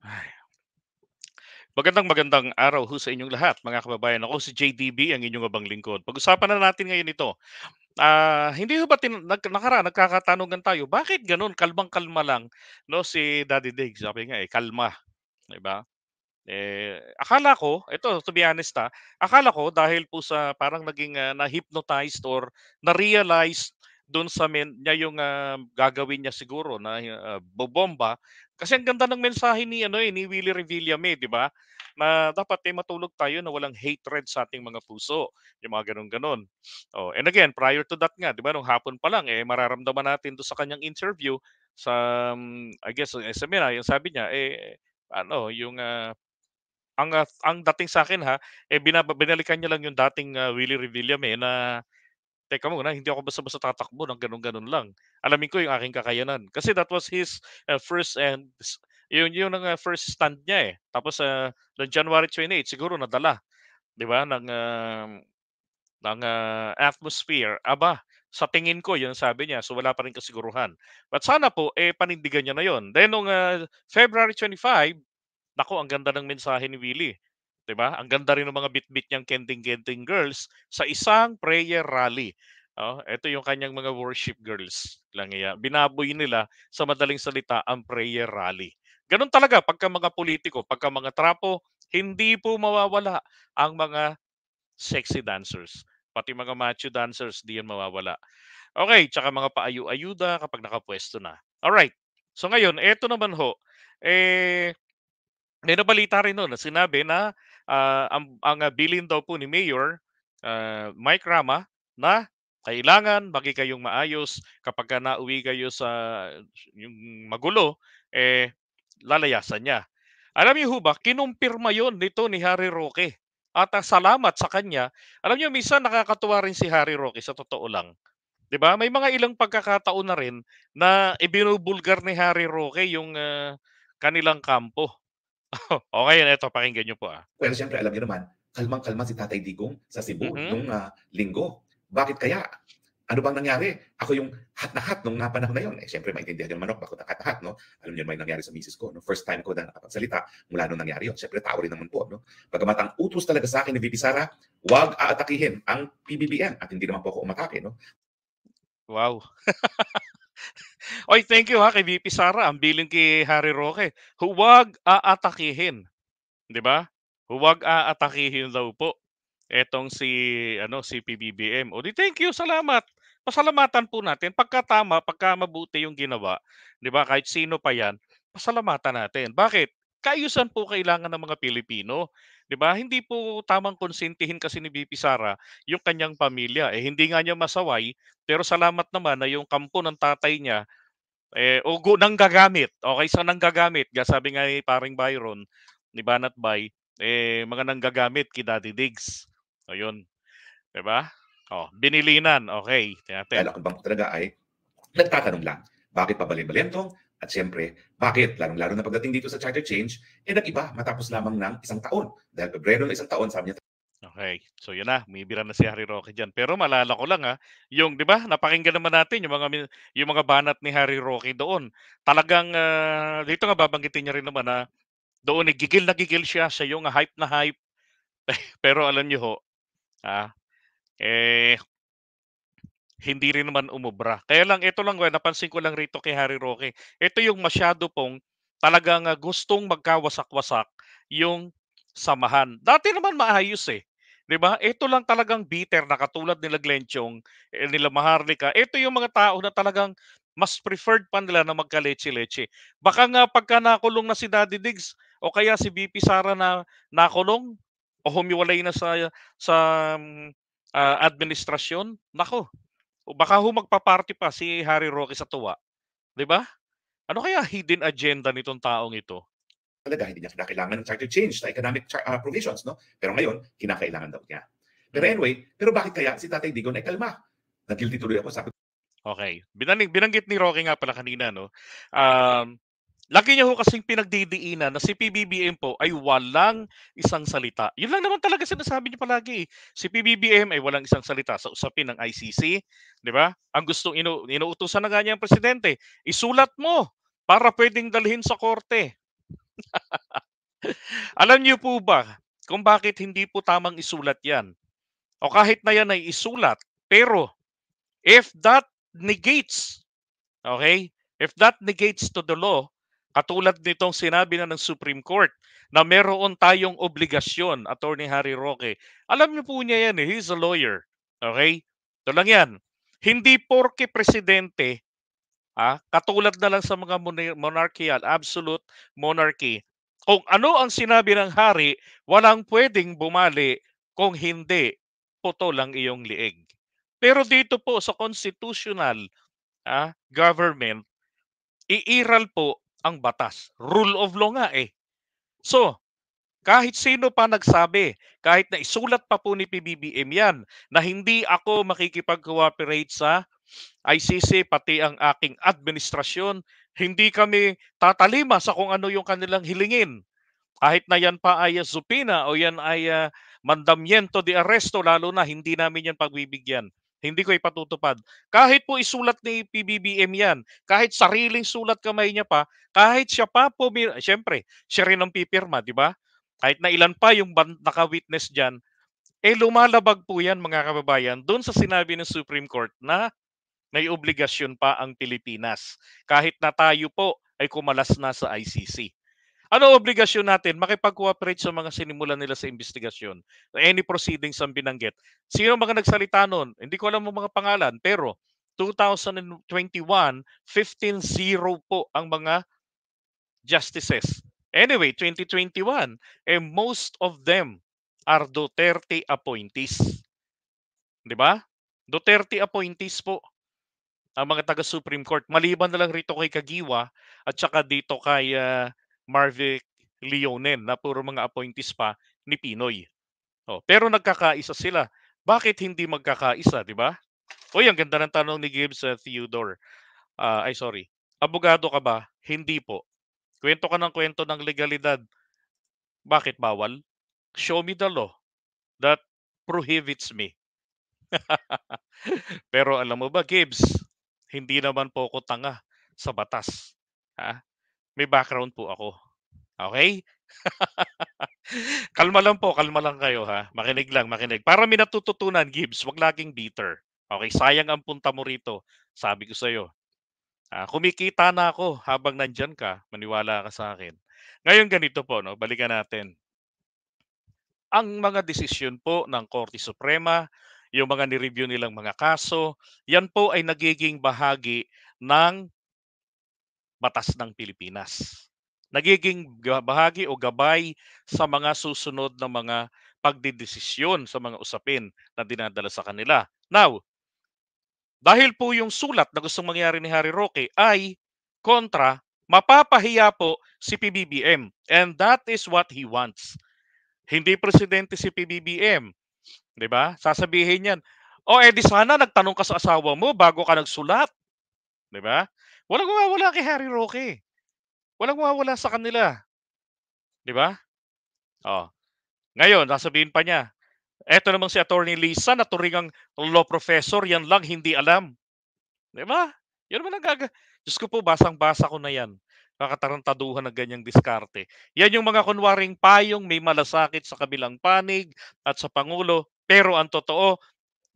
Ay, magandang araw ho sa inyong lahat, mga kababayan. Ako si JDB, ang inyong abang lingkod. Pag-usapan na natin ngayon ito. Hindi ho ba nagkakatanungan tayo, bakit gano'n kalmang-kalma lang 'no, si Daddy Diggs, sabi nga, kalma, 'di ba? Akala ko, ito to be honest, akala ko dahil po sa parang naging, na-hypnotized or na-realize dun sa niya yung, gagawin niya siguro na, bobomba. Kasi ang ganda ng mensahe ni ano, ni Willie Revillame, 'di ba? Na dapat, matulog tayo na walang hatred sa ating mga puso, yung mga gano'n-gano'n. Oh, and again, prior to that nga, 'di ba, nung hapon pa lang, mararamdaman natin dun sa kanyang interview sa, I guess, sa SMNI, yung sabi niya, ano, yung, ang dating sa'kin, binalikan niya lang yung dating, Willie Revillame na, "Teka muna, hindi ako basta-basta tatakbo ng gano'n-gano'n lang. Alamin ko yung aking kakayanan." Kasi that was his, first and yun ang, first stand niya, eh. Tapos, noong January 28 siguro nadala, 'di ba, ng atmosphere. Aba, sa tingin ko yun sabi niya, so wala pa rin kasiguruhan. But sana po, panindigan niya na yun. Then nung, February 25, naku, ang ganda ng mensahe ni Willie, 'di ba? Ang ganda rin ng mga bitbit niyang kending-kending girls sa isang prayer rally. Oh, ito yung kanyang mga worship girls lang binaboy nila sa madaling salita ang prayer rally. Gano'n talaga pagka mga politiko, pagka mga trapo, hindi po mawawala ang mga sexy dancers. Pati mga macho dancers, di yan mawawala. Okay, tsaka mga paayu-ayuda kapag nakapwesto na. Alright. So ngayon, eto naman ho, eh may nabalita rin nun na sinabi na, ang bilin daw po ni Mayor, Mike Rama, na kailangan maging kayong maayos kapagka nauwi kayo sa yung magulo, lalayasan niya. Alam niyo ho ba, kinumpirma yon nito ni Harry Roque at, salamat sa kanya. Alam niyo minsan nakakatuwa rin si Harry Roque sa totoo lang, 'di ba? May mga ilang pagkakataon na rin na ibinubulgar ni Harry Roque yung, kanilang kampo. O ngayon eto pakinggan niyo po, Pero siyempre alam niyo naman, kalmang-kalma si Tatay Digong sa Cebu Mhm. nung, linggo. Bakit kaya? Ano bang nangyari? Ako yung hat na hat nung, panahon na yun. Eh, siyempre maintindihan niyo naman ako bakit hat na hat 'no. Alam niyo naman yung nangyari sa misis ko 'no, first time ko na nakapagsalita mula nung nangyari yun. Siyempre tao rin naman po 'no. Bagamat ang utos talaga sa akin ni VP Sara, huwag aatakihin ang PBBM at hindi naman po ako umatake 'no. Wow. Oy, thank you, kay VP Sara, ang bilin kay Harry Roque, huwag aatakihin, 'di ba? Huwag aatakihin daw po etong si ano, si PBBM. O di thank you, salamat. Pasalamatan po natin pagka tama, pagka mabuti yung ginawa, 'di ba? Kahit sino pa 'yan, pasalamatan natin. Bakit? Kaayusan po kailangan ng mga Pilipino, 'di ba? Hindi po tamang konsintihin kasi ni VP Sara yung kanyang pamilya. Hindi nga niya masaway, pero salamat naman na yung kampo ng tatay niya, nanggagamit, okey sa nanggagamit, sabi nga ni paring Byron, ni Banat Bay, mga nanggagamit kay Daddy Diggs. Ayun, 'di ba? Oh, binilinan, okey, tingnan natin. Dahil ako bang talaga ay nagtatanong lang, bakit pa balin-balentong? At siyempre, bakit lalong-lalo na pagdating dito sa charter change, nag-iba matapos lamang ng isang taon. Dahil Pebrero ng isang taon, sabi niya Okey, so 'yun na, bumibira na si Harry Roque diyan. Pero maalala ko lang, yung 'di ba napakinggan naman natin yung mga banat ni Harry Roque doon. Talagang, dito nga babanggitin niya rin naman na doon, gigil na gigil siya, siya yung hype na hype. Pero alam niyo ho, ah, eh hindi rin naman umubra. Kaya lang ito lang, napansin ko lang rito kay Harry Roque, ito yung masyado pong talagang, gustong magkawasak-wasak yung samahan. Dati naman maayos, 'di ba? Ito lang talagang bitter na katulad nila Glenn Chong, nila Maharlika, ito yung mga tao na talagang mas preferred pa nila na magka-letsi-letsi. Baka nga pagka nakulong na si Daddy Diggs o kaya si VP Sara na nakulong o humiwalay na sa, administrasyon, naku, o baka magpa-party pa si Harry Roque sa tuwa, 'di ba? Ano kaya hidden agenda nitong taong ito? talaga hindi niya kinakailangan ng charter change sa economic provisions, no? Pero ngayon, kinakailangan daw niya. Pero Hmm, anyway, pero bakit kaya si Tatay Digong ay kalma? Nag-guilty tuloy ako, sabi okey. Binanggit ni Roque nga pala kanina 'no, um, lagi niya ho kasing pinagdidiinan na si PBBM po ay walang isang salita. 'Yun lang naman talaga sinasabi niya palagi, eh. Si PBBM ay walang isang salita sa usapin ng ICC, 'di ba? Ang gustong inuutusan na nga niya ang presidente, "Isulat mo para puwedeng dalhin sa korte." Alam niyo po ba kung bakit hindi po tamang isulat 'yan? O kahit na 'yan ay isulat, pero if that negates, okay? If that negates to the law, katulad nitong sinabi na ng Supreme Court na meron tayong obligasyon, Attorney Harry Roque. Alam niyo po niya 'yan, eh, he's a lawyer, okay? Ito lang 'yan. Hindi porke presidente, katulad na lang sa mga monarchical, absolute monarchy, kung ano ang sinabi ng hari, walang pwedeng bumali kung hindi putol ang iyong liig. Pero dito po sa constitutional government, iiral po ang batas. Rule of law nga eh. So, kahit sino pa nagsabi, kahit na isulat pa po ni PBBM yan, na hindi ako makikipag-cooperate sa ICC, pati ang aking administrasyon, hindi kami tatalima sa kung ano yung kanilang hilingin. Kahit na yan pa ay subpoena o yan ay mandamiento de arresto, lalo na hindi namin yan pagbibigyan. Hindi ko ipatutupad. Kahit po isulat ni PBBM yan, kahit sariling sulat kamay niya pa, kahit siya pa po, siyempre, siya rin ang pipirma, di ba? Kahit na ilan pa yung naka-witness dyan, lumalabag po yan mga kababayan doon sa sinabi ng Supreme Court na may obligasyon pa ang Pilipinas. Kahit na tayo po ay kumalas na sa ICC. Ano obligasyon natin? Makipag-cooperate sa mga sinimulan nila sa investigasyon. Any proceedings ang binanggit. Sino mga nagsalita nun? Hindi ko alam ang mga pangalan, pero 2021, 15-0 po ang mga justices. Anyway, 2021, most of them are Duterte appointees. Di ba? Duterte appointees po ang mga taga-Supreme Court. Maliban na lang rito kay Kagiwa at saka dito kay Marvick Leonen na puro mga appointees pa ni Pinoy. Pero nagkakaisa sila. Bakit hindi magkakaisa, di ba? Uy, ang ganda ng tanong ni Gibbs Theodore. Sorry. Abogado ka ba? Hindi po. Kwento ka ng kwento ng legalidad. Bakit bawal? Show me the law that prohibits me. Pero alam mo ba, Gibbs, hindi naman po ako tanga sa batas. May background po ako. Okay? Kalma lang po, kalma lang kayo ha. Makinig lang, makinig. Para may natututunan, Gibbs, wag laging bitter. Okay, sayang ang punta mo rito. Sabi ko sa'yo. Kumikita na ako habang nandyan ka. Maniwala ka sa akin. Ngayon ganito po, no? Balikan natin. Ang mga desisyon po ng Korte Suprema, yung mga ni-review nilang mga kaso, yan po ay nagiging bahagi ng batas ng Pilipinas. Nagiging bahagi o gabay sa mga susunod na mga pagdedesisyon sa mga usapin na dinadala sa kanila. Now, dahil po yung sulat na gustong mangyari ni Harry Roque ay kontra, mapapahiya po si PBBM. And that is what he wants. Hindi presidente si PBBM. 'Di ba? Sasabihin niyan, di sana nagtanong ka sa asawa mo bago ka nagsulat. 'Di ba? Walang mawawala kay Harry Roque. Walang mawawala sa kanila. 'Di ba? Oh. Ngayon, sasabihin pa niya, eto namang si Attorney Lisa na turingang law professor, yan lang hindi alam. 'Di ba? Yun naman ang Diyos ko po, basang-basa ko na yan. Nakatarantaduhan ng ganyang diskarte. Yan yung mga kunwaring payong may malasakit sa kabilang panig at sa Pangulo. Pero ang totoo,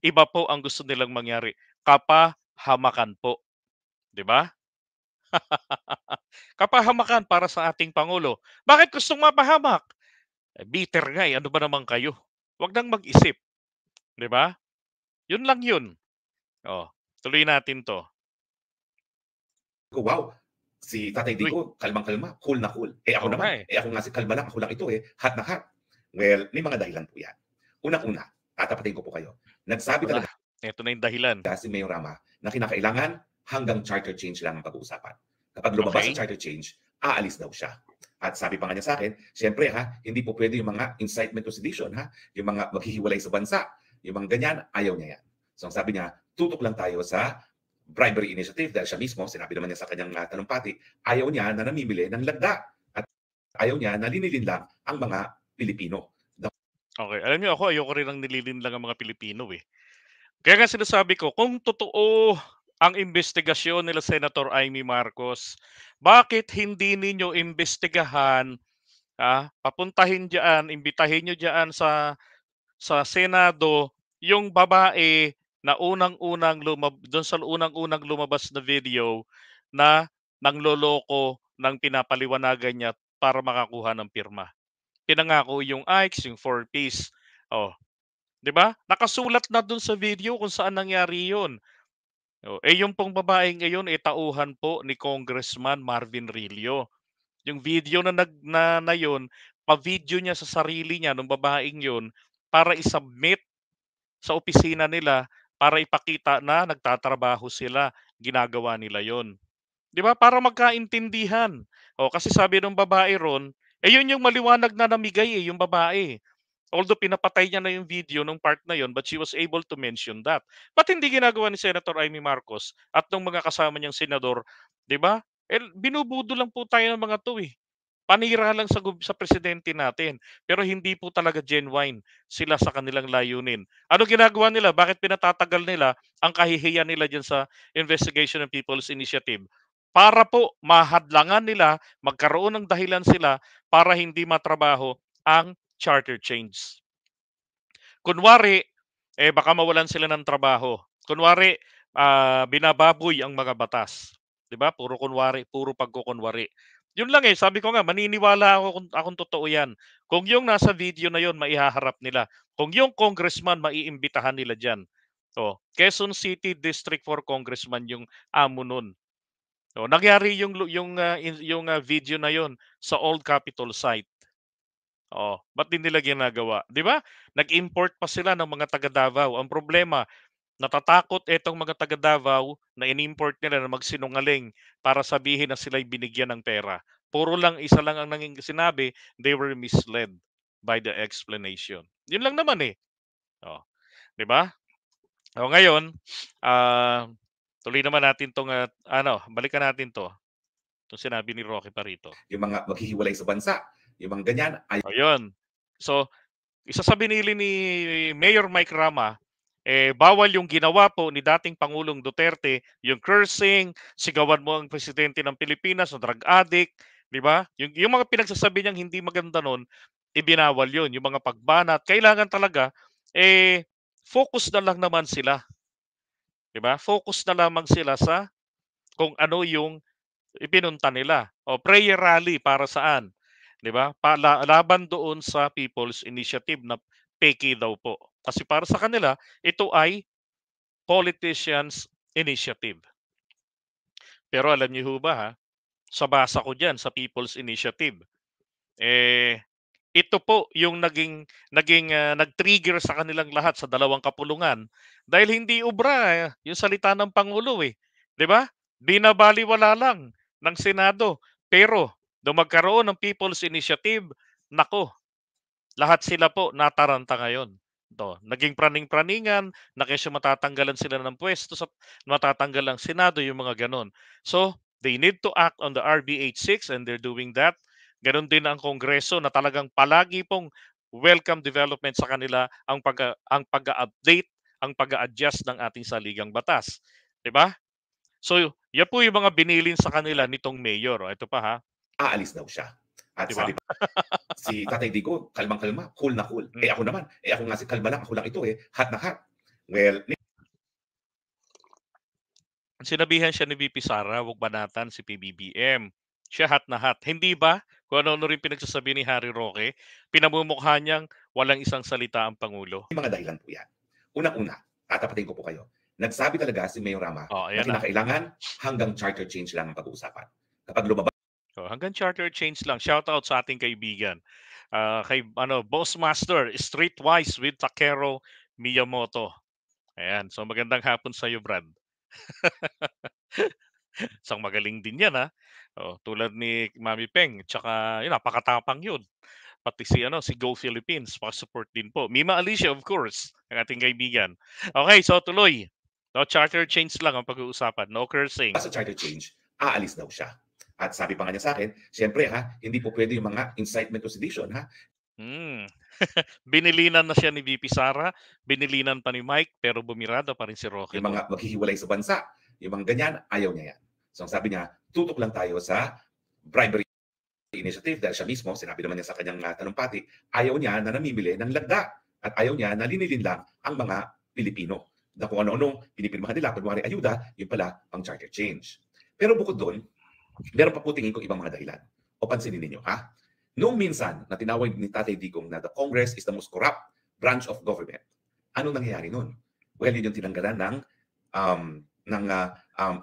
iba po ang gusto nilang mangyari. Kapahamakan po. 'Di ba? Kapahamakan para sa ating Pangulo. Bakit gustong mapahamak? Bitter nga eh. Ano ba naman kayo? Huwag nang mag-isip. 'Di ba? Yun lang yun. Tuloy natin to. Wow, si Tatay Uy, Dico, kalmang-kalma, cool na cool. Ako oo nga naman, eh. ako nga si kalma lang, ako lang ito hot na hot. Well, may mga dahilan po yan. Unang-una, tatapatin ko po kayo. Nagsabi Ito na. talaga Ito na yung dahilan. si Mayor Rama na kinakailangan hanggang charter change lang ang pag-uusapan. Kapag lumabas Okay. sa charter change, aalis daw siya. At sabi pa nga niya sa akin, siyempre hindi po pwede yung mga incitement to sedition, yung mga maghihiwalay sa bansa, yung mga ganyan, ayaw niya yan. So ang sabi niya, tutok lang tayo sa bribery initiative dahil siya mismo, sinabi naman niya sa kanyang talumpati, ayaw niya na namimili ng lagda at ayaw niya na linilin lang ang mga Pilipino. Okay. Alam niyo ako, ayoko rin ang nililin lang ang mga Pilipino eh. Kaya nga sinasabi ko, kung totoo ang investigasyon nila Senator Amy Marcos. Bakit hindi ninyo imbestigahan, papuntahin diyan, imbitahin niyo diyan sa Senado yung babae na do'n sa unang-unang lumabas na video na nangloloko ng pinapaliwanagan niya para makakuha ng pirma. Pinangako yung Ikes, yung 4-piece. Oh, 'di ba? Nakasulat na do'n sa video kung saan nangyari 'yun. Oh, yung pong babaeng ngayon, tauhan po ni Congressman Marvin Rillo. Yung video na yun, pa-video niya sa sarili niya nung babaeng yun para i-submit sa opisina nila para ipakita na nagtatrabaho sila, ginagawa nila yon. 'Di ba? Para magkaintindihan. O kasi sabi ng babae ron, yun yung maliwanag na namigay yung babae. Although pinapatay niya na yung video nung part na yon, but she was able to mention that. Ba't hindi ginagawa ni Senator Amy Marcos at ng mga kasama niyang senador, 'di ba? Binubudo lang po tayo ng mga 'to eh. Panira lang sa presidente natin, pero hindi po talaga genuine sila sa kanilang layunin. Ano ginagawa nila? Bakit pinatatagal nila ang kahihiyan nila diyan sa investigation ng People's Initiative? Para po mahadlangan nila, magkaroon ng dahilan sila para hindi matrabaho ang charter change. Kunwari, baka mawalan sila ng trabaho. Kunwari, binababoy ang mga batas. 'Di ba? Puro kunwari, puro pagkukunwari. Yun lang sabi ko nga, maniniwala ako kung totoo yan. Kung yung nasa video na yun, maihaharap nila. Kung yung congressman, maiimbitahan nila dyan. Quezon City District 4 Congressman yung amo nun. Nangyari yung video na yon sa Old Capitol site. Ba't din nila ginagawa? 'Di ba? Nag-import pa sila ng mga taga Davao. Ang problema, natatakot itong mga taga Davao na in-import nila na magsinungaling para sabihin na sila'y binigyan ng pera. Puro lang, isa lang ang nanging sinabi, they were misled by the explanation. Yun lang naman eh. 'Di ba? Ngayon, tuloy naman natin tong balikan natin to. Itong sinabi ni Rocky pa rito. Yung mga maghihiwalay sa bansa, yung mga ganyan. Ayun. So, isa sa binili ni Mayor Mike Rama, bawal yung ginawa po ni dating Pangulong Duterte, yung cursing, sigawan mo ang presidente ng Pilipinas, o drug addict, di ba? Yung mga pinagsasabi niyang hindi maganda nun, ibinawal yun. Yung mga pagbanat, kailangan talaga, focus na lang naman sila. Di ba? Focus na lamang sila sa kung ano yung ipinunta nila. Prayer rally para saan? 'Di ba? Laban doon sa People's Initiative na peke daw po. Kasi para sa kanila, ito ay politicians initiative. Pero alam niyo ho ba sa basa ko diyan sa People's Initiative, ito po yung nag-trigger sa kanilang lahat sa dalawang kapulungan dahil hindi ubra yung salita ng Pangulo 'di ba? Binabalewala lang ng Senado. Pero nung magkaroon ng People's Initiative, nako, lahat sila po nataranta ngayon. Naging praning-praningan, na kesyo matatanggalan sila ng pwesto, matatanggal ang Senado, yung mga ganon. So, they need to act on the RB86 and they're doing that. Ganon din ang Kongreso na talagang palagi pong welcome development sa kanila ang pag-update, ang pag-adjust ng ating saligang batas. 'Di ba? So, yan po yung mga binilin sa kanila nitong mayor. Ito pa Aalis daw siya. At Di ba? sabi pa, si Tatay Dico, kalmang-kalma, cool na cool. Ako naman, ako nga si kalma lang, ako lang ito hot na hot. Well, sinabihan siya ni VP Sara, huwag banatan si PBBM. Siya hot na hot. Hindi ba? Kung ano rin pinagsasabi ni Harry Roque, pinamumukha niyang walang isang salita ang Pangulo. may mga dahilan po yan. Unang-una, tatapatin ko po kayo. Nagsabi talaga si Mayor Rama na Ayan na. kinakailangan hanggang charter change lang ang pag-uusapan. Kapag lumabas Hanggang charter change lang. Shout out sa ating kaibigan. Kay Boss Master, Streetwise with Takeru Miyamoto. Ayan. So magandang hapon sa iyo, Brad. Isang magaling din yan tulad ni Mami Peng, tsaka yun, napakatapang yun. Pati si Go Philippines, pa-support din po. Mima Alicia, of course, ang ating kaibigan. Okay, so tuloy. No, charter change lang ang pag-uusapan. No cursing. sa charter change, aalis daw siya. At sabi pa nga niya sa akin, siyempre hindi po pwede yung mga incitement to sedition Binilinan na siya ni VP Sara, binilinan pa ni Mike, pero bumirada pa rin si Roque. Yung mga maghihiwalay sa bansa, Yung mga ganyan, ayaw niya yan. So ang sabi niya, tutok lang tayo sa bribery initiative dahil siya mismo, sinabi naman niya sa kanyang talumpati, ayaw niya na namimili ng lagda at ayaw niya na linilin lang ang mga Pilipino. Na kung ano-anong pinipirmahan nila, kunwari ayuda, yun pala ang charter change. Pero bukod doon, meron pa po tingin ko ibang mga dahilan. O pansinin ninyo, ha? Noong minsan na tinawag ni Tatay Digong na the Congress is the most corrupt branch of government, anong nangyayari nun? Well, yun yung tinanggalan ng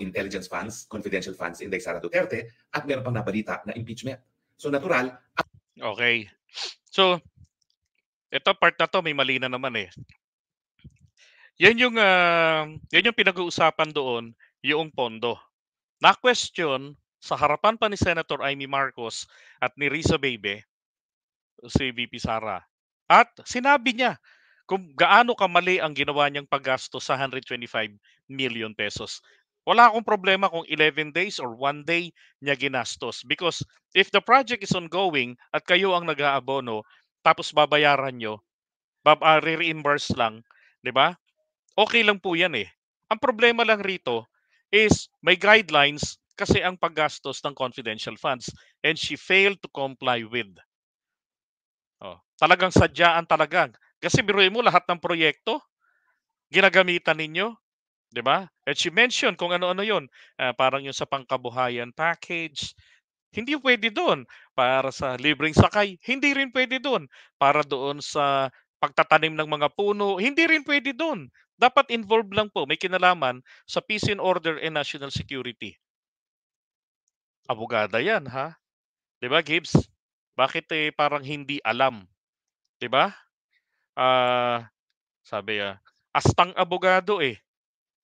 intelligence funds, confidential funds in Sara Duterte at meron pang nabalita na impeachment. So natural. Okay. So, ito part na to may mali na naman eh. Yan yung pinag-uusapan doon, yung pondo. Na-question sa harapan pa ni Senator Amy Marcos at ni Risa Bebe, si VP Sara. At sinabi niya kung gaano kamali ang ginawa niyang paggasto sa 125 million pesos. Wala akong problema kung 11 days or 1 day niya ginastos. Because if the project is ongoing at kayo ang nag-aabono, tapos babayaran nyo, re-reimburse lang, di ba? Okay lang po yan eh. Ang problema lang rito is may guidelines kasi ang paggastos ng confidential funds and she failed to comply with. Talagang sadyaan talagang. Kasi biruin mo lahat ng proyekto, ginagamitan ninyo. Di ba? At she mentioned kung ano-ano yun. Parang yung sa pangkabuhayan package. Hindi pwede doon. Para sa libreng sakay, hindi rin pwede doon. Para doon sa pagtatanim ng mga puno, hindi rin pwede doon. Dapat involved lang po, may kinalaman sa peace and order and national security. Abogada yan, ha? Di ba, Gibbs? Bakit parang hindi alam? Di ba? Sabi astang abogado eh.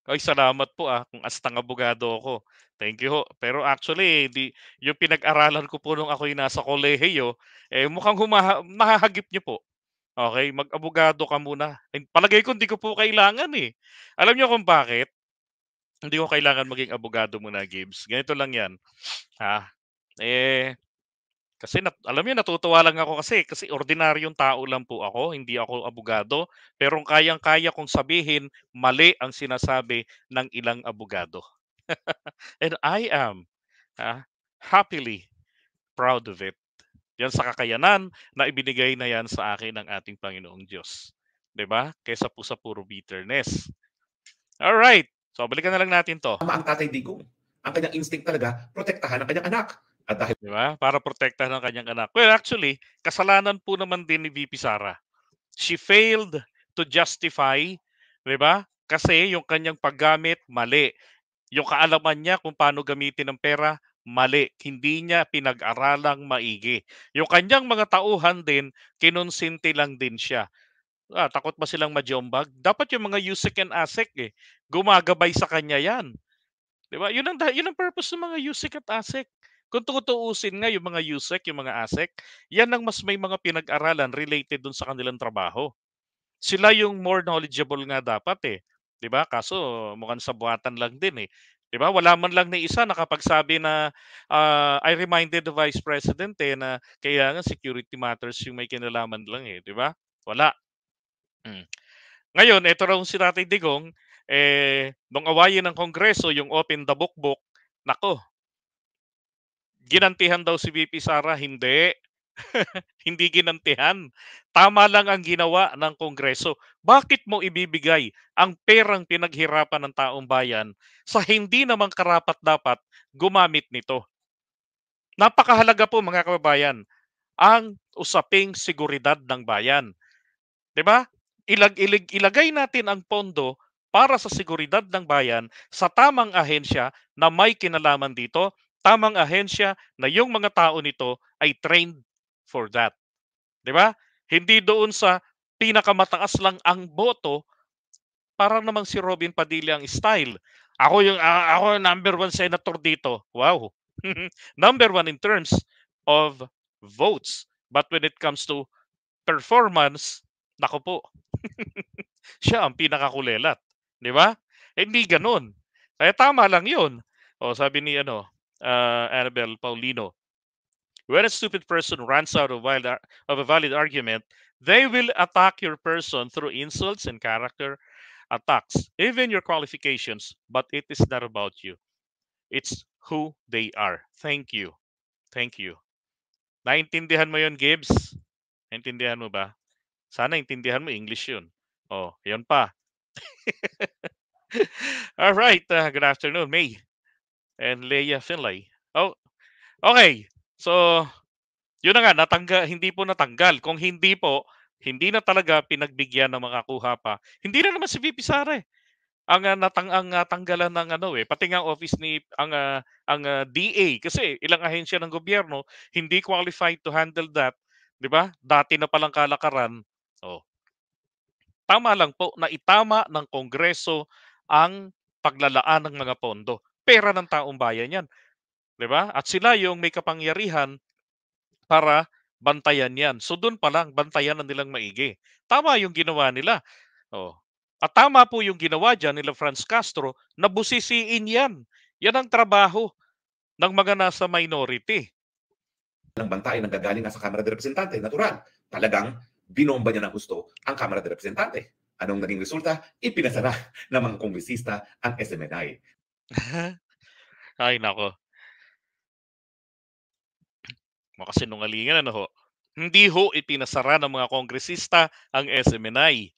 Ay, salamat po kung astang abogado ako. Thank you ho. Pero actually, yung pinag-aralan ko po nung ako'y nasa kolehiyo, mukhang nahahagip niyo po. Okay, mag-abogado ka muna. Palagay ko hindi ko po kailangan eh. Alam niyo kung bakit? Hindi ko kailangan maging abogado muna, Gibbs. Ganito lang yan. Kasi alam niyo, natutuwa lang ako kasi ordinaryong tao lang po ako, hindi ako abogado. Pero kayang-kaya kong sabihin, mali ang sinasabi ng ilang abogado. And I am happily proud of it. Yan sa kakayanan na ibinigay na yan sa akin ng ating Panginoong Diyos. 'Di ba? Kaysa po sa puro bitterness. All right. So balikan na lang natin 'to. Ang Tatay Digong, ang kanyang instinct talaga, protektahan ang kanyang anak. At dahil, di ba? Para protektahan ng kanyang anak. Well, actually, kasalanan po naman din ni VP Sara. She failed to justify, di ba? Kasi yung kanyang paggamit, mali. Yung kaalaman niya kung paano gamitin ang pera, mali. Hindi niya pinag-aralang maigi. Yung kanyang mga tauhan din, kinonsinti lang din siya. Takot ba silang majombag? Dapat yung mga USEC and ASEC gumagabay sa kanya yan. Di ba? Yun ang purpose ng mga USEC at ASEC. Kung tutuusin nga yung mga USEC, yung mga ASEC, yan ang mas may mga pinag-aralan related dun sa kanilang trabaho. Sila yung more knowledgeable nga dapat eh. 'Di ba? Kaso mukhang sa buhatan lang din eh. 'Di ba? Wala man lang na isa nakapagsabi na I reminded the Vice President na kaya nga security matters yung may kinalaman lang eh, 'di ba? Wala. Ngayon, ito raw si Tatay Digong nung awayin ng Kongreso yung open the book, nako. Ginantihan daw si VP Sara, hindi. Hindi ginantihan. Tama lang ang ginawa ng Kongreso. Bakit mo ibibigay ang perang pinaghirapan ng taong bayan sa hindi naman karapat-dapat gumamit nito? Napakahalaga po mga kababayan ang usaping seguridad ng bayan. 'Di ba? Ilagay natin ang pondo para sa seguridad ng bayan sa tamang ahensya na may kinalaman dito, tamang ahensya na yung mga tao nito ay trained for that. 'Di ba? Hindi doon sa pinakamataas lang ang boto para namang si Robin Padilla ang style. Ako yung number 1 senator dito. Wow. Number 1 in terms of votes. But when it comes to performance, nako po. Siya ang pinakakulelat, 'di ba? Hindi ganoon. Kaya tama lang 'yun. Sabi ni Annabel Paulino, when a stupid person runs out of a valid argument, they will attack your person through insults and character attacks, even your qualifications, but it is not about you. It's who they are. Thank you. Thank you. Naintindihan mo yon, Gibbs? Naintindihan mo ba? Sana intindihan mo, English yun. Oh, yun pa. All right. Good afternoon, May and Leia Finlay. Oh, okay. So, yun na nga, hindi po natanggal. Kung hindi po, hindi na talaga pinagbigyan ng mga kuha pa. Hindi na naman si VP Sara eh. Ang tanggalan ng pati nga office ni DA kasi ilang ahensya ng gobyerno hindi qualified to handle that, 'di ba? Dati na palang kalakaran. Oh, tama lang po na itama ng Kongreso ang paglalaan ng mga pondo. Pera ng taong bayan 'yan, 'di ba? At sila yung may kapangyarihan para bantayan 'yan. So doon pa lang bantayan na nilang maigi. Tama yung ginawa nila. Oh. At tama po yung ginawa diyan nila Franz Castro na busisiin 'yan. 'Yan ang trabaho ng mga nasa minority. Ng bantay na gagaling sa Kamara de Representante. Natural. Talagang binomba niya ng gusto ang Kamara de Representante. Anong naging resulta? Ipinasara ng mga kongresista ang SMNI. Ay nako. Makasinungalingan ho. Hindi ho ipinasara ng mga kongresista ang SMNI.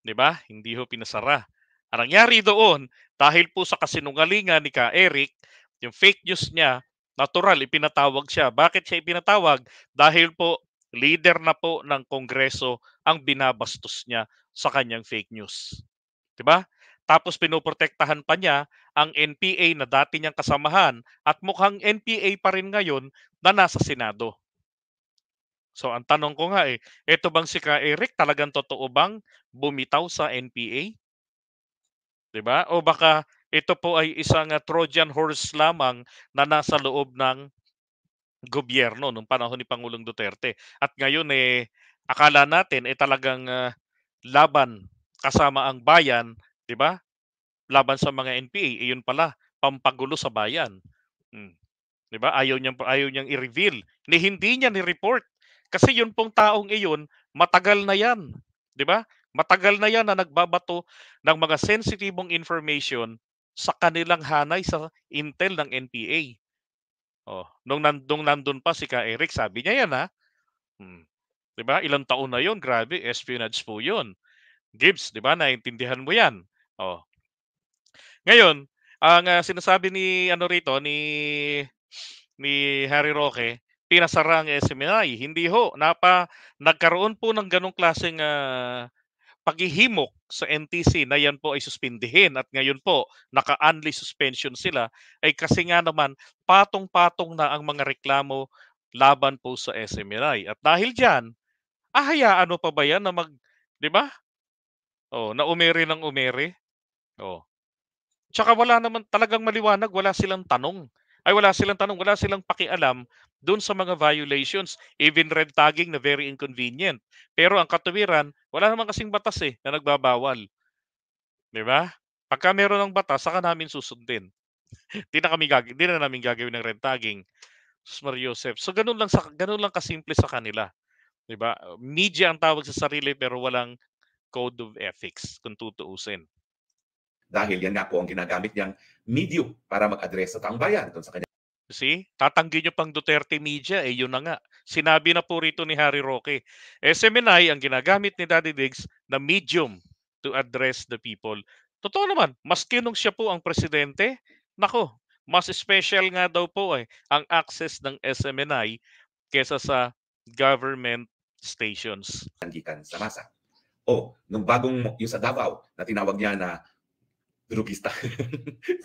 'Di ba? Hindi ho pinasara. Ang nangyari doon, dahil po sa kasinungalingan ni Ka Eric, yung fake news niya, natural, ipinatawag siya. Bakit siya ipinatawag? Dahil po, leader na po ng Kongreso ang binabastos niya sa kanyang fake news. 'Di ba? Tapos pinoprotektahan pa niya ang NPA na dati niyang kasamahan at mukhang NPA pa rin ngayon na nasa Senado. So ang tanong ko nga eto bang si Ka Eric talagang totoo bang bumitaw sa NPA? 'Di ba? O baka ito po ay isang Trojan horse lamang na nasa loob ng gobyerno nung panahon ni Pangulong Duterte. At ngayon akala natin talagang laban kasama ang bayan, 'di ba? Laban sa mga NPA, yun pala pampagulo sa bayan. 'Di ba? Ayaw niyang i-reveal. Hindi niya ni-report. Kasi yun pong taong iyon, matagal na 'yan, 'di ba? Matagal na 'yan na nagbabato ng mga sensitibong information sa kanilang hanay sa intel ng NPA. Oh, nung nandun pa si Ka Eric, sabi niya 'yan, ha. 'Di ba? Ilang taon na 'yon, grabe, espionage po 'yon. Gibbs, 'di ba? Naintindihan mo 'yan. Oh. Ngayon, ang sinasabi ni ni Harry Roque, pinasara ang SMNI. Hindi ho, nagkaroon po ng ganong klaseng paghihimok sa NTC na yan po ay suspindihin at ngayon po naka-unli suspension sila ay kasi nga naman patong-patong na ang mga reklamo laban po sa SMNI. At dahil diyan, hayaan mo pa ba yan na 'di ba? Oh, na umere ng umere. Oh. Tsaka wala naman talagang maliwanag, wala silang tanong. Wala silang pakialam doon sa mga violations, even red tagging na very inconvenient. Pero ang katuwiran, wala naman kasing batas na nagbabawal. 'Di ba? Pagka meron ng batas, saka namin susundin. Hindi na namin gagawin ng red tagging. Sus Maria Joseph. So ganun lang kasimple sa kanila, 'di ba? Media ang tawag sa sarili pero walang code of ethics kung tutuusin. Dahil yan nga po ang ginagamit niyang medium para mag-address sa taong bayan doon sa kanya. See? Tatanggi nyo pang Duterte media, yun na nga. Sinabi na po rito ni Harry Roque. SMNI ang ginagamit ni Daddy Diggs na medium to address the people. Totoo naman, maski nung siya po ang presidente, nako, mas special nga daw po ang access ng SMNI kesa sa government stations. Gikan sa masa. O, nung bagong yung sa Davao na tinawag niya na drugista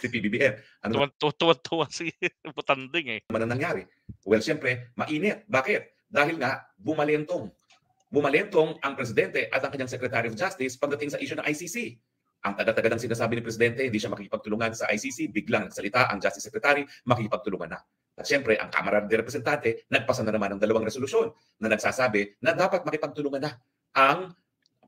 si PBBM. Ano Tuwa si Butanding naman ang nangyari? Well, siyempre, mainit. Bakit? Dahil nga, bumalentong. Bumalentong ang presidente at ang kanyang Secretary of Justice pagdating sa issue ng ICC. Ang taga-taga ng sinasabi ni presidente, hindi siya makikipagtulungan sa ICC, biglang nagsalita ang Justice Secretary, makikipagtulungan na. At siyempre, ang Kamara de Representante, nagpasa na naman ng 2 resolusyon na nagsasabi na dapat makipagtulungan na ang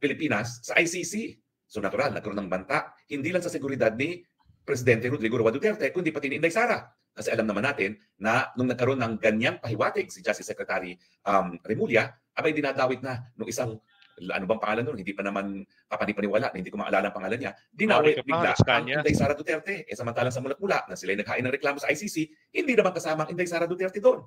Pilipinas sa ICC. So natural, nagkaroon ng banta, hindi lang sa seguridad ni Presidente Rodrigo Roa Duterte, kundi pati ni Inday Sara. Kasi alam naman natin na nung nagkaroon ng ganyang pahiwatig si Justice Secretary Remulla, abay dinadawit na nung isang ano bang pangalan nun, hindi pa naman kapanipaniwala na hindi ko maalala ang pangalan niya, Monica dinawi bigla Paras, ang Cañas. Inday Sara Duterte. Samantalang sa mulat-mula na sila'y naghain ng reklamo sa ICC, hindi naman kasama ang Inday Sara Duterte doon.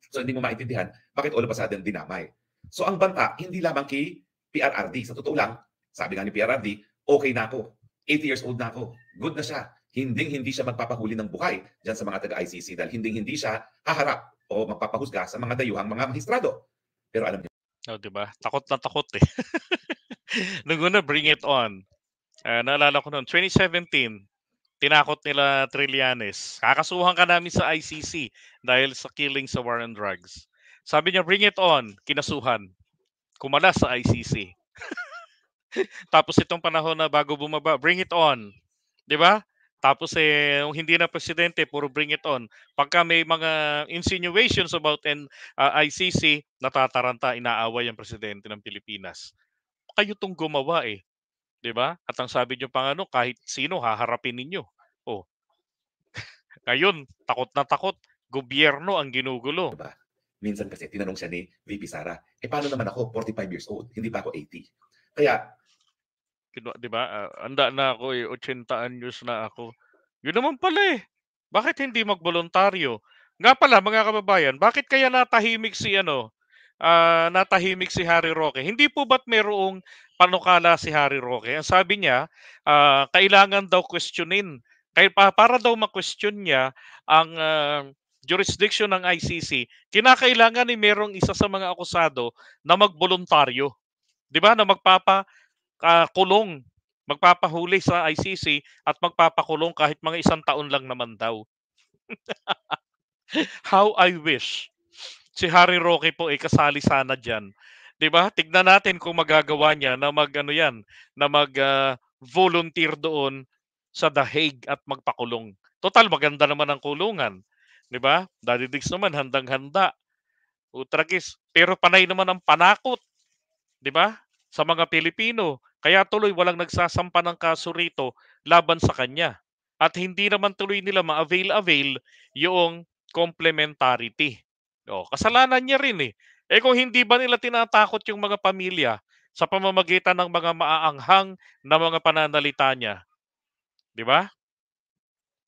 So hindi mo maintindihan bakit all of a sudden dinamay. So ang banta, hindi lamang kay PRRD. Sa totoo lang, sabi nga ni PRRD, okay na ako. 80 years old na ako. Good na siya. Hindi siya magpapahuli ng buhay dyan sa mga taga-ICC dahil hindi siya haharap o magpapahusga sa mga dayuhang mga magistrado. Pero alam niyo, Oh, 'di ba? Takot na takot eh. Nung una, bring it on. Naalala ko noon, 2017, tinakot nila Trillanes. Kakasuhan ka namin sa ICC dahil sa killing sa war on drugs. Sabi niya, bring it on. Kinasuhan. Kumala sa ICC. Tapos itong panahon na bago bumaba, bring it on. 'Di ba? Tapos kung hindi na presidente, puro bring it on. Pagka may mga insinuations about ICC, natataranta, inaaway ang presidente ng Pilipinas. Kayo tong gumawa eh, 'di ba? At ang sabi niyo pa kahit sino haharapin ninyo. Oh, ngayon takot na takot, gobyerno ang ginugulo. ba? Minsan kasi tinanong siya ni VP Sara, paano naman ako 45 years old? Hindi pa ako 80. Kaya 'Di ba? Anda na ako 80 anyos na ako. Yun naman pala eh. Bakit hindi magboluntaryo? Nga pala mga kababayan, bakit kaya natahimik si Harry Roque? Hindi po ba't mayroong panukala si Harry Roque? Ang sabi niya, kailangan daw questionin. Para daw ma-question niya ang jurisdiction ng ICC, kinakailangan ni merong isa sa mga akusado na magboluntaryo. 'Di ba? Na kulong, magpapahuli sa ICC at magpapakulong kahit mga 1 taon lang naman daw. How I wish si Harry Roque po ay kasali sana diyan. 'Di ba? Tignan natin kung magagawa niya na volunteer doon sa The Hague at magpakulong. Total maganda naman ang kulungan, 'di ba? Daddy Diggs naman handang-handa. Utragis, pero panay naman ang panakot, 'di ba? Sa mga Pilipino. Kaya tuloy walang nagsasampa ng kaso rito laban sa kanya. At hindi naman tuloy nila ma-avail yung complementarity. Kasalanan niya rin eh. Kung hindi ba nila tinatakot yung mga pamilya sa pamamagitan ng mga maaanghang na mga pananalita niya, 'di ba?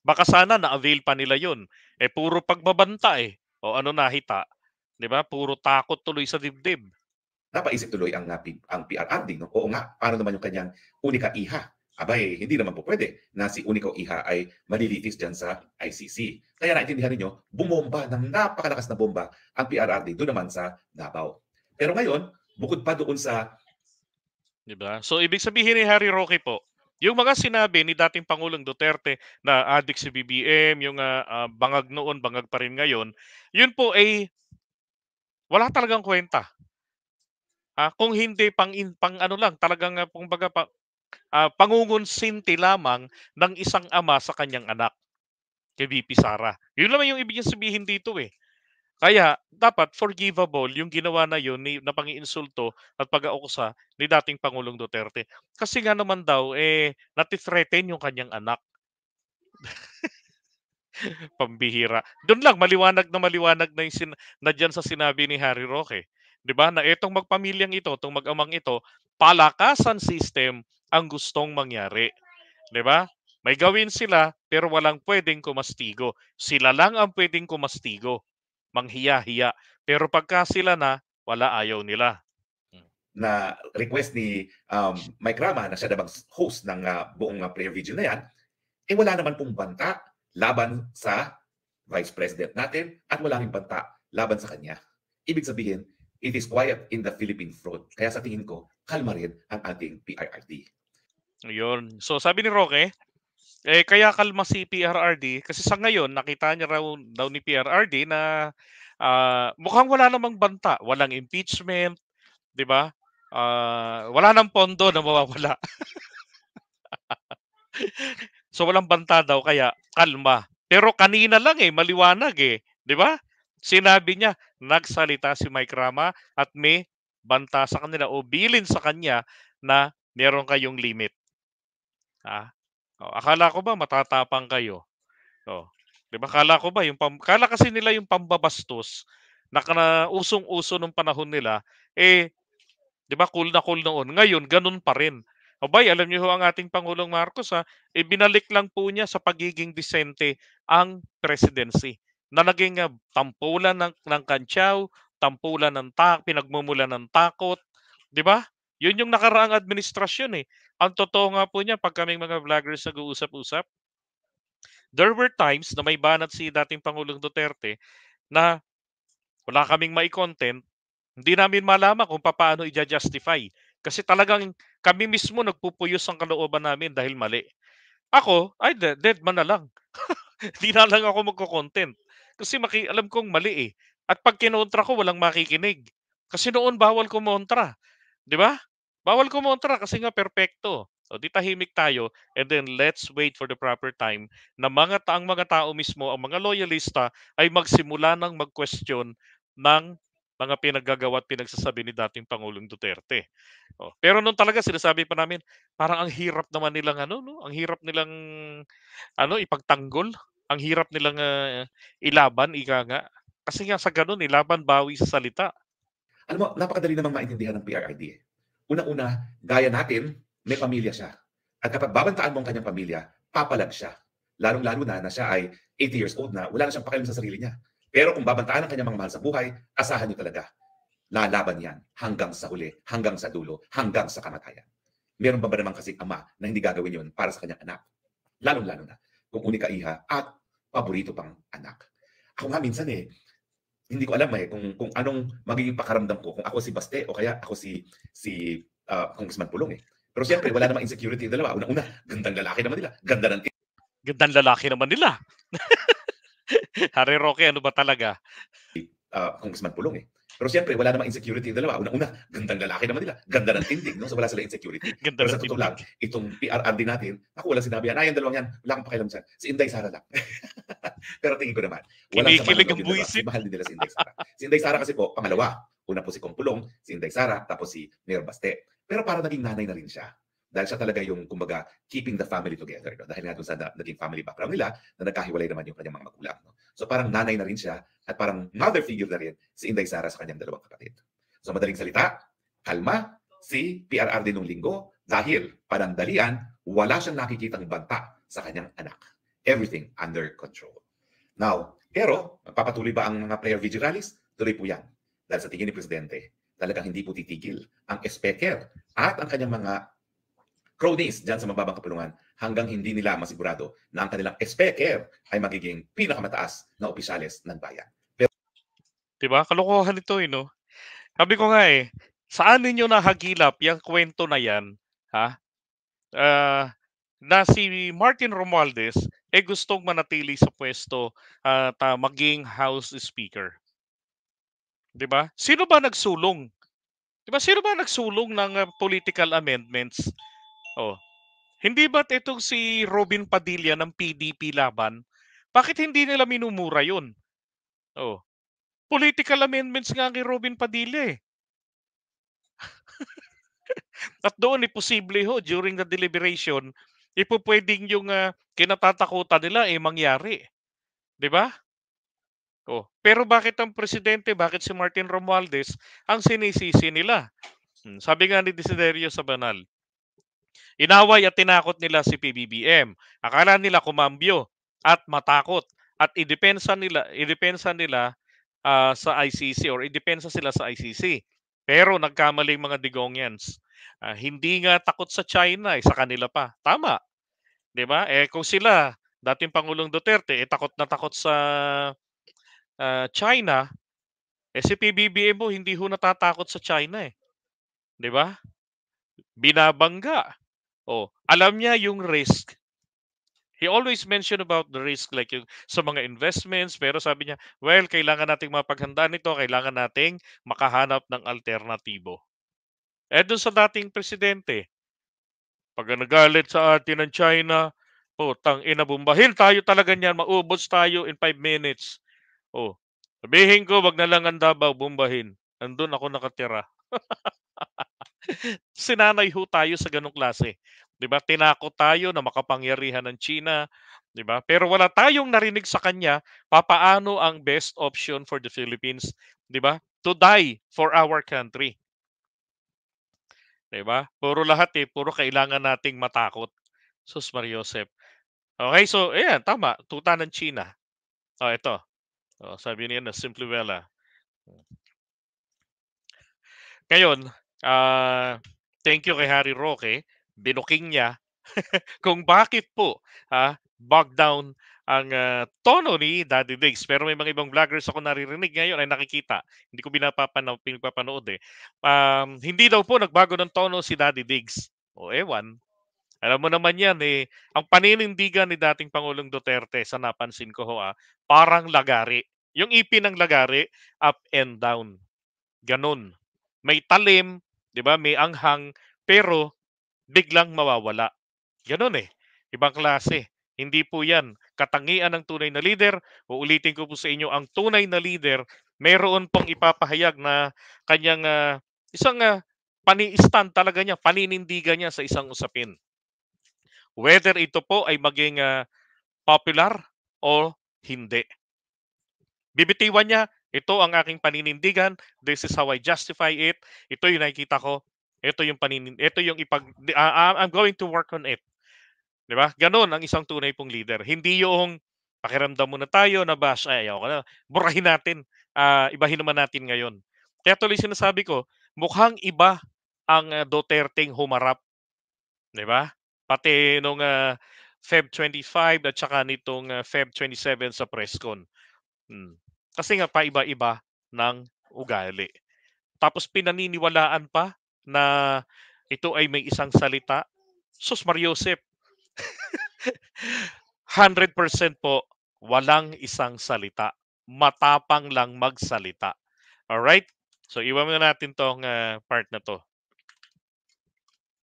Baka sana na-avail pa nila 'yun. Puro pagbabanta eh. Ano nahita, 'di ba? Puro takot tuloy sa dibdib. napaisip tuloy ang PRRD, no? Oo nga, paano naman yung kanyang unika iha? Abay, hindi naman po pwede na si Unico Iha ay malilitis dyan sa ICC. Kaya naintindihan ninyo, bumomba ng napakalakas na bomba ang PRRD doon naman sa Davao. Pero ngayon, bukod pa doon sa 'Di ba? So ibig sabihin ni Harry Roque po, yung mga sinabi ni dating Pangulong Duterte na adik si BBM, yung bangag noon, bangag pa rin ngayon, yun po ay wala talagang kwenta. Kung hindi pang ano lang, talagang kumbaga pangungunsinti lamang ng isang ama sa kanyang anak, kay VP Sara. Yun naman yung ibig sabihin dito eh. Kaya dapat forgivable yung ginawa na yun na pangiinsulto at pag-aakusa ni dating Pangulong Duterte. Kasi nga naman daw nati-threaten yung kanyang anak. Pambihira. Doon lang maliwanag na yung na diyan sa sinabi ni Harry Roque. 'Di ba? Na itong magpamilyang ito, itong mag-amang ito, palakasan system ang gustong mangyari. 'Di ba? May gawin sila pero walang pwedeng kumastigo. Sila lang ang pwedeng kumastigo. Manghiya-hiya. Pero pagka sila na, wala, ayaw nila. na request ni Mike Rama na siya na host ng buong prayer vigil na yan, wala naman pong banta laban sa Vice President natin at wala rin banta laban sa kanya. Ibig sabihin, it is quiet in the Philippine front. Kaya sa tingin ko, kalma rin ang ating PRRD. Ayun. So sabi ni Roque, kaya kalma si PRRD kasi sa ngayon nakita niya daw ni PRRD na mukhang wala namang banta, walang impeachment, 'di ba? Wala nang pondo na mawawala. So walang banta daw kaya kalma. Pero kanina lang maliwanag 'di ba? Sinabi niya, nagsalita si Mike Rama at may banta sa kanila o bilin sa kanya na meron kayong limit. Akala ko ba matatapang kayo? 'Di ba? Akala ko ba kala kasi nila yung pambabastos na usong-uso nung panahon nila 'Di ba cool na cool noon, ngayon gano'n pa rin. Abay, alam niyo ho ang ating Pangulong Marcos, ibinalik lang po niya sa pagiging disente ang presidency na naging, tampulan ng kantyaw, tampulan ng pinagmumulan ng takot, 'di ba? 'Yun yung nakaraang administrasyon, eh. Ang totoo nga po niyan 'pag kaming mga vloggers nag-uusap-usap, there were times na may banat si dating Pangulong Duterte na wala kaming mai-content, hindi namin malaman kung papaano i-justify. Kasi talagang kami mismo nagpupuyos ang kalooban namin dahil mali. Ako, ay dead man na lang. Hindi na lang ako magko-content. Kasi alam kong mali eh. At pag kinontra ko, walang makikinig. Kasi noon bawal kumontra. 'Di ba? Bawal kumontra kasi nga perpekto. O di tahimik tayo and then let's wait for the proper time na ang mga tao mismo, ang mga loyalista ay magsimula ng mag-question ng mga pinaggagawa at pinagsasabi ni dating Pangulong Duterte. Pero noon talaga sinasabi pa namin, parang ang hirap naman nilang ano, no? Ang hirap nilang ipagtanggol. Ang hirap nilang ilaban, ika nga. Kasi nga sa ganun, laban bawi sa salita. Alam mo, napakadali namang maintindihan ng PRRD. Una-una, gaya natin, may pamilya siya. At kapag babantaan mo ang kanyang pamilya, papalag siya. Lalong-lalo na siya ay 80 years old na, wala na siyang pakialam sa sarili niya. Pero kung babantaan ang kanyang mga mahal sa buhay, asahan niyo talaga. Lalaban yan hanggang sa huli, hanggang sa dulo, hanggang sa kamatayan. Meron ba naman kasi ama na hindi gagawin yun para sa kanyang anak? Lalong-lalo na kung unika iha at paborito pang anak. Ako nga minsan hindi ko alam kung anong magiging pakaramdam ko kung ako si Baste o kaya ako si Congressman Pulong. Pero siyempre wala namang insecurity yung dalawa. Una-una, gandang lalaki naman nila. Ganda ng Gandang lalaki naman nila. Harry Roque, ano ba talaga? Congressman Pulong. Pero siyempre wala namang insecurity yung dalawa. Una-una, gandang lalaki naman nila. Ganda ng tindig, no? So wala sila insecurity. Ganda Pero ng sa totoo lang, tindig. itong PRRD natin, ako walang sinabi yan. Yung dalawang yan, wala akong pakialam dyan. Si Inday Sara lang. Pero tingin ko naman, walang sama ng Kinikilig loob ang yung dalawa. Kasi buwisit. mahal din nila si Inday Sara. Si Inday Sara kasi po, pangalawa. Una po si Kong Pulong, si Inday Sara, tapos si Mayor Baste. Pero para naging nanay na rin siya. Dahil siya talaga yung, kumbaga, keeping the family together. No? Dahil nga doon sa naging family background nila, na nagkahiwalay naman yung kanyang mga magulang. No? So parang nanay na rin siya at parang mother figure na rin si Inday Sara sa kanyang dalawang kapatid. So madaling salita, kalma si PRRD nung linggo dahil panandalian, wala siyang nakikitang banta sa kanyang anak. Everything under control. Now, pero magpapatuloy ba ang mga prayer vigil rallies? Tuloy po yan. Dahil sa tingin ni Presidente, talagang hindi po titigil ang speaker at ang kanyang mga cronies dyan sa mababang kapulungan hanggang hindi nila masigurado na ang kanilang speaker ay magiging pinakamataas na opisyales ng bayan. Pero, Diba? Kalokohan ito no? Sabi ko nga saan ninyo nahagilap yung kwento na yan? Ha? Na si Martin Romualdez gustong manatili sa pwesto at maging House Speaker. 'Di ba? Sino ba nagsulong? 'Di ba sino ba nagsulong ng political amendments? Oh, hindi ba't itong si Robin Padilla ng PDP laban? Bakit hindi nila minumura 'yun? Oh, political amendments nga kay Robin Padilla eh. At doon posible ho during the deliberation, pwedeng yung kinatatakutan nila mangyari, 'di ba? Pero bakit ang presidente, bakit si Martin Romualdez ang sinisisi nila? Sabi nga ni Desiderio Sabanal, inaway at tinakot nila si PBBM. Akala nila kumambyo at matakot at idepensa nila sa ICC or idepensa sila sa ICC. Pero nagkamaling mga Digonians. Hindi nga takot sa China, sa kanila pa. Tama, 'di ba? Kung sila, dating Pangulong Duterte, takot na takot sa China, si PBBM mo hindi ho natatakot sa China 'di ba? Binabangga. Alam niya yung risk. He always mention about the risk like yung sa mga investments pero sabi niya, well, kailangan nating mapaghandaan ito, kailangan nating makahanap ng alternatibo. Doon sa dating presidente, pag nagalit sa atin ng China, putang ina, bombahin tayo talaga niyan, maubos tayo in 5 minutes. Sabihin ko, wag na lang ang Davao bombahin. Nandun ako nakatira. Sinanay ho tayo sa ganong klase. 'Di ba? Tinakot tayo na makapangyarihan ng China, 'di ba? Pero wala tayong narinig sa kanya papaano ang best option for the Philippines, 'di ba? To die for our country. 'di ba? Puro lahat, puro kailangan nating matakot. Sus Mariosep. Okay, so ayan tama, tuta ng China. Oh, ito, sabi niya na Simpliwela. Ngayon, thank you kay Harry Roque, binuking niya kung bakit po, bogged down ang, tono ni Daddy Diggs. Pero may mga ibang vloggers ako naririnig ngayon ay nakikita, hindi ko pinapapanood, eh. Hindi daw po nagbago ng tono si Daddy Diggs. O ewan, alam mo naman 'yan, ang paninindigan ni dating Pangulong Duterte sa napansin ko ho, parang lagari. Yung ipin ng lagari, up and down, gano'n. May talim, 'di ba, may anghang, pero biglang mawawala. Gano'n, ibang klase. Hindi po 'yan katangian ng tunay na leader. Uulitin ko po sa inyo, ang tunay na leader mayroon pong ipapahayag na kanyang, isang, stand talaga niya, paninindigan niya sa isang usapin. Whether ito po ay maging, popular o hindi. Bibitiwan niya, ito ang aking paninindigan, this is how I justify it, ito yung nakikita ko, ito yung I'm going to work on it. 'Di ba? Gano'n ang isang tunay pong leader. Hindi yung pakiramdam muna tayo na bash, "Ay, ayoko na, burahin natin, ibahin naman natin ngayon." Kaya tuloy sinasabi ko, mukhang iba ang, Duterteng humarap, 'di ba? Pati nung, Feb 25 at saka nitong, Feb 27 sa presscon. Hmm. Kasi nga paiba-iba ng ugali. Tapos pinaniniwalaan pa na ito ay may isang salita. Sus Mariosep, 100% po walang isang salita. Matapang lang magsalita. Alright? So iwan muna natin 'tong, part na 'to.